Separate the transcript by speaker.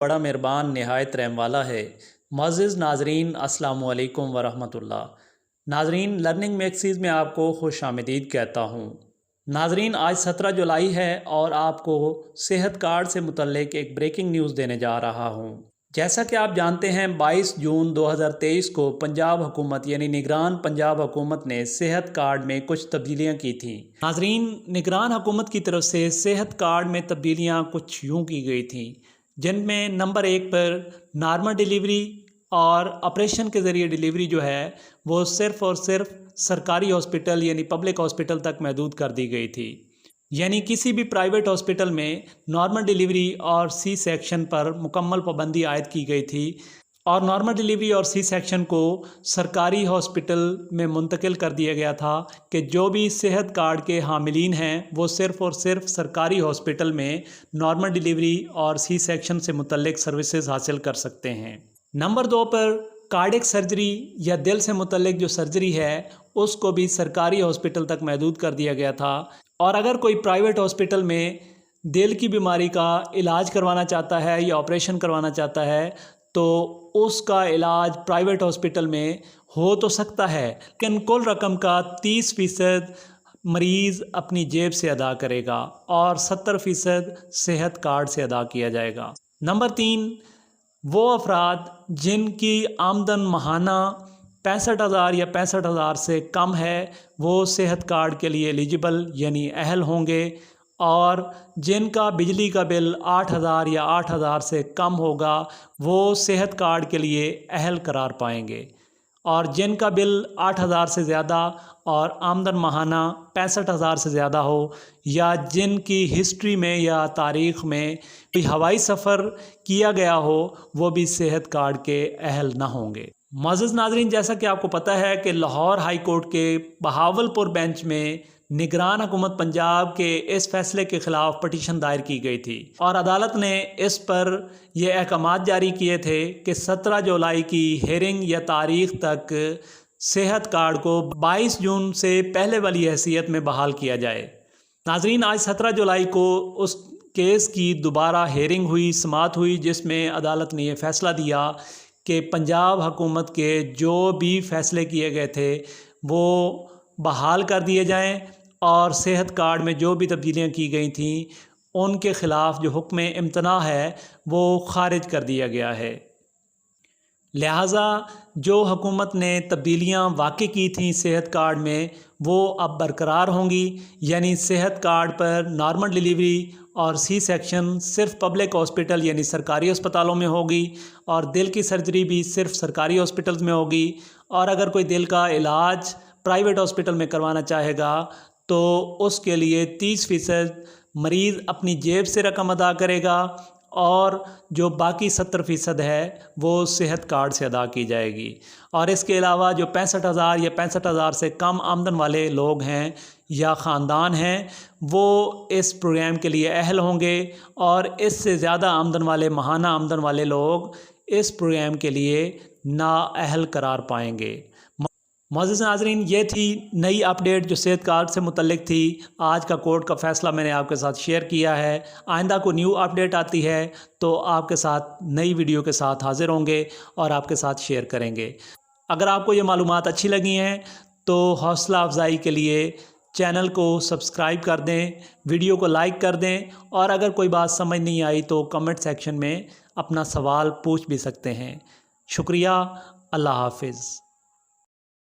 Speaker 1: बड़ा मेहरबान नहायत रहम वाला है। मुअज़्ज़िज़ नाज़रीन अस्सलामु अलैकुम वरहमतुल्लाह। नाज़रीन, लर्निंग मैक्सीज़ में आपको खुश आमदीद कहता हूँ। नाज़रीन, आज 17 जुलाई है और आपको सेहत कार्ड से मुतल्लिक एक ब्रेकिंग न्यूज़ देने जा रहा हूँ। जैसा कि आप जानते हैं, 22 जून 2023 को पंजाब हुकूमत यानी निगरान पंजाब हुकूमत ने सेहत कार्ड में कुछ तब्दीलियाँ की थी। नाज़रीन, निगरान हुकूमत की तरफ से सेहत कार्ड में तब्दीलियाँ कुछ यूँ की गई थी, जिनमें नंबर 1 पर नॉर्मल डिलीवरी और ऑपरेशन के ज़रिए डिलीवरी जो है वो सिर्फ़ और सिर्फ सरकारी हॉस्पिटल यानी पब्लिक हॉस्पिटल तक महदूद कर दी गई थी। यानी किसी भी प्राइवेट हॉस्पिटल में नॉर्मल डिलीवरी और सी सेक्शन पर मुकम्मल पाबंदी आयद की गई थी और नॉर्मल डिलीवरी और सी सेक्शन को सरकारी हॉस्पिटल में मुंतकिल कर दिया गया था कि जो भी सेहत कार्ड के हामिलीन हैं वो सिर्फ़ और सिर्फ सरकारी हॉस्पिटल में नॉर्मल डिलीवरी और सी सेक्शन से मुतल्लिक सर्विसेज हासिल कर सकते हैं। नंबर 2 पर कार्डिक सर्जरी या दिल से मुतल्लिक जो सर्जरी है उसको भी सरकारी हॉस्पिटल तक महदूद कर दिया गया था और अगर कोई प्राइवेट हॉस्पिटल में दिल की बीमारी का इलाज करवाना चाहता है या ऑपरेशन करवाना चाहता है तो उसका इलाज प्राइवेट हॉस्पिटल में हो तो सकता है, लेकिन कुल रकम का 30% मरीज़ अपनी जेब से अदा करेगा और 70% सेहत कार्ड से अदा किया जाएगा। नंबर 3, वो अफराद जिनकी आमदन माहाना 65,000 या 65,000 से कम है वो सेहत कार्ड के लिए एलिजिबल यानी अहल होंगे और जिनका बिजली का बिल 8,000 या 8,000 से कम होगा वो सेहत कार्ड के लिए अहल करार पाएंगे और जिनका बिल 8,000 से ज़्यादा और आमदन माहाना 65,000 से ज़्यादा हो या जिनकी हिस्ट्री में या तारीख़ में कोई हवाई सफ़र किया गया हो वो भी सेहत कार्ड के अहल ना होंगे। मुअज़्ज़िज़ नाज़रीन, जैसा कि आपको पता है कि लाहौर हाई कोर्ट के बहावलपुर बेंच में निगरान हुकूमत पंजाब के इस फैसले के ख़िलाफ़ पटिशन दायर की गई थी और अदालत ने इस पर यह अहकामात जारी किए थे कि 17 जुलाई की हेयरिंग या तारीख़ तक सेहत कार्ड को 22 जून से पहले वाली हैसियत में बहाल किया जाए। नाज़रीन, आज 17 जुलाई को उस केस की दोबारा हेयरिंग हुई, समाअत हुई, जिसमें अदालत ने यह फ़ैसला दिया कि पंजाब हुकूमत के जो भी फ़ैसले किए गए थे वो बहाल कर दिए जाएं और सेहत कार्ड में जो भी तब्दीलियां की गई थीं उनके ख़िलाफ़ जो हुक्म इम्तना है वो ख़ारिज कर दिया गया है। लिहाजा जो हुकूमत ने तब्दीलियां वाक़ई की थीं सेहत कार्ड में वो अब बरकरार होंगी, यानी सेहत कार्ड पर नॉर्मल डिलीवरी और सी सेक्शन सिर्फ पब्लिक हॉस्पिटल यानी सरकारी अस्पतालों में होगी और दिल की सर्जरी भी सिर्फ सरकारी हॉस्पिटल्स में होगी और अगर कोई दिल का इलाज प्राइवेट हॉस्पिटल में करवाना चाहेगा तो उसके लिए 30% मरीज़ अपनी जेब से रकम अदा करेगा और जो बाकी 70% है वो सेहत कार्ड से अदा की जाएगी। और इसके अलावा जो 65,000 या 65,000 से कम आमदन वाले लोग हैं या ख़ानदान हैं वो इस प्रोग्राम के लिए अहल होंगे और इससे ज़्यादा आमदन वाले माहाना आमदन वाले लोग इस प्रोग्राम के लिए नाअहल करार पाएंगे। मुअज़्ज़िज़ नाज़रीन, ये थी नई अपडेट जो सेहत कार्ड से मुतल्लिक थी। आज का कोर्ट का फ़ैसला मैंने आपके साथ शेयर किया है। आइंदा को न्यू अपडेट आती है तो आपके साथ नई वीडियो के साथ हाज़िर होंगे और आपके साथ शेयर करेंगे। अगर आपको ये मालूमात अच्छी लगी हैं तो हौसला अफजाई के लिए चैनल को सब्सक्राइब कर दें, वीडियो को लाइक कर दें और अगर कोई बात समझ नहीं आई तो कमेंट सेक्शन में अपना सवाल पूछ भी सकते हैं। शुक्रिया। अल्लाह हाफ़िज़।